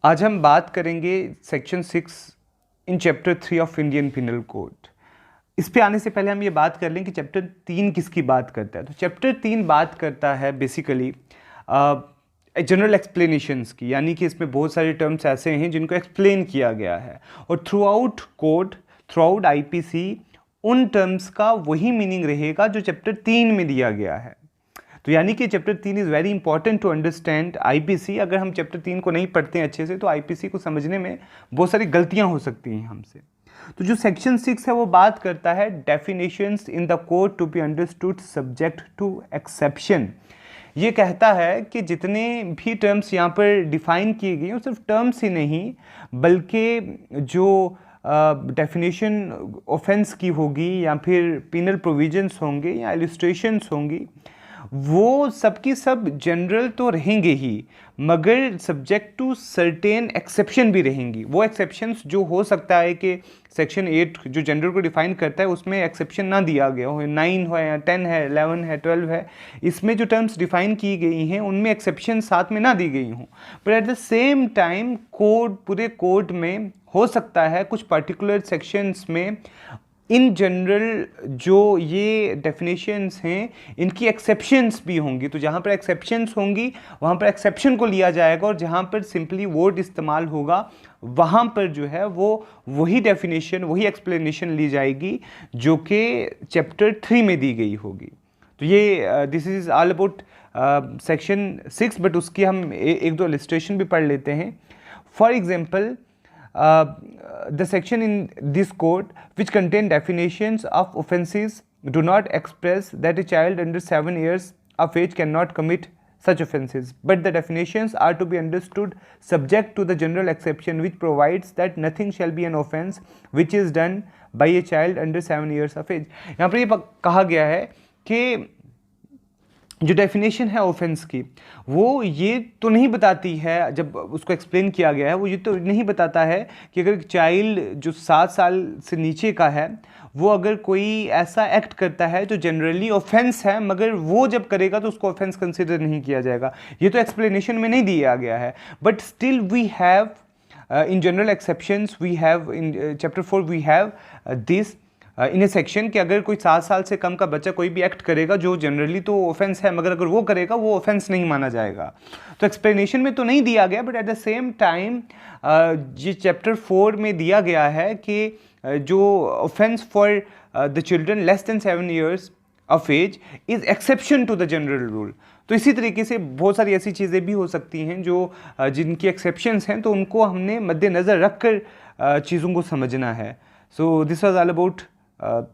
आज हम बात करेंगे section 6 in chapter 3 of Indian penal code. इस पे आने से पहले हम ये बात कर लें कि चैप्टर 3 किसकी बात करता है। तो चैप्टर 3 बात करता है बेसिकली जनरल एक्सप्लेनेशंस की, यानी कि इसमें बहुत सारे टर्म्स ऐसे हैं जिनको एक्सप्लेन किया गया है और through out code, through out IPC उन टर्म्स का वही मीनिंग रहेगा जो चैप्टर 3 में दिया गया है। तो यानी कि chapter 3 is very important to understand IPC. अगर हम चैप्टर 3 को नहीं पढ़ते हैं अच्छे से तो आईपीसी को समझने में बहुत सारी गलतियां हो सकती हैं हमसे। तो जो सेक्शन 6 है वो बात करता है definitions in the code to be understood subject to exception. ये कहता है कि जितने भी टर्म्स यहाँ पर डिफाइन किए गए हैं सिर्फ टर्म्स ही नहीं बल्कि जो डेफिनेशन ऑफेंस की होगी या फिर पिनल प्रोविजंस होंगे या इलस्ट्रेशंस होंगी वो सबकी सब जनरल तो रहेंगे ही, मगर सब्जेक्ट टू सर्टेन एक्सेप्शन भी रहेंगी। वो एक्सेप्शंस जो हो सकता है कि सेक्शन 8 जो जनरल को डिफाइन करता है उसमें एक्सेप्शन ना दिया गया हो, 9 हो या 10 है, 11 है, 12 है, इसमें जो टर्म्स डिफाइन की गई हैं उनमें एक्सेप्शन साथ में ना दी गई हों। But at the same time code, पूरे कोड में हो सकता है कुछ पर्टिकुलर सेक्शंस में इन जनरल जो ये डेफिनेशंस हैं इनकी एक्सेप्शंस भी होंगी। तो जहाँ पर एक्सेप्शंस होंगी वहाँ पर एक्सेप्शन को लिया जाएगा और जहाँ पर सिंपली वर्ड इस्तेमाल होगा वहाँ पर जो है वो वही डेफिनेशन, वही एक्सप्लेनेशन ली जाएगी जो कि चैप्टर 3 में दी गई होगी। तो ये this is all about section 6, but उसकी हम एक दो इलस्ट्रेशन भी पढ़ लेते हैं। For example, the section in this code which contain definitions of offences do not express that a child under 7 years of age cannot commit such offences, but the definitions are to be understood subject to the general exception which provides that nothing shall be an offence which is done by a child under 7 years of age। यहाँ पर ये कहा गया है कि जो definition है offence की वो ये तो नहीं बताती है, जब उसको एक्सप्लेन किया गया है वो ये तो नहीं बताता है कि अगर चाइल्ड जो 7 साल से नीचे का है वो अगर कोई ऐसा एक्ट करता है जो जनरली ऑफेंस है मगर वो जब करेगा तो उसको ऑफेंस कंसिडर नहीं किया जाएगा। ये तो एक्सप्लेनेशन में नहीं दिया गया है, but still we have in general exceptions, we have in chapter 4 we have this in a section कि अगर कोई 7 साल से कम का बच्चा कोई भी एक्ट करेगा जो जनरली तो ऑफेंस है मगर अगर वो करेगा वो ऑफेंस नहीं माना जाएगा। तो एक्सप्लेनेशन में तो नहीं दिया गया, but at the same time ये चैप्टर 4 में दिया गया है कि जो offence for the children less than 7 years of age is exception to the general rule. तो इसी तरीके से बहुत सारी ऐसी चीज़ें भी हो सकती हैं जो जिनकी एक्सेप्शंस हैं, तो उनको हमने मद्देनज़र रख कर चीज़ों को समझना है। So this was all about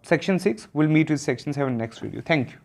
Section 6. We'll meet with Section 7 next video. Thank you.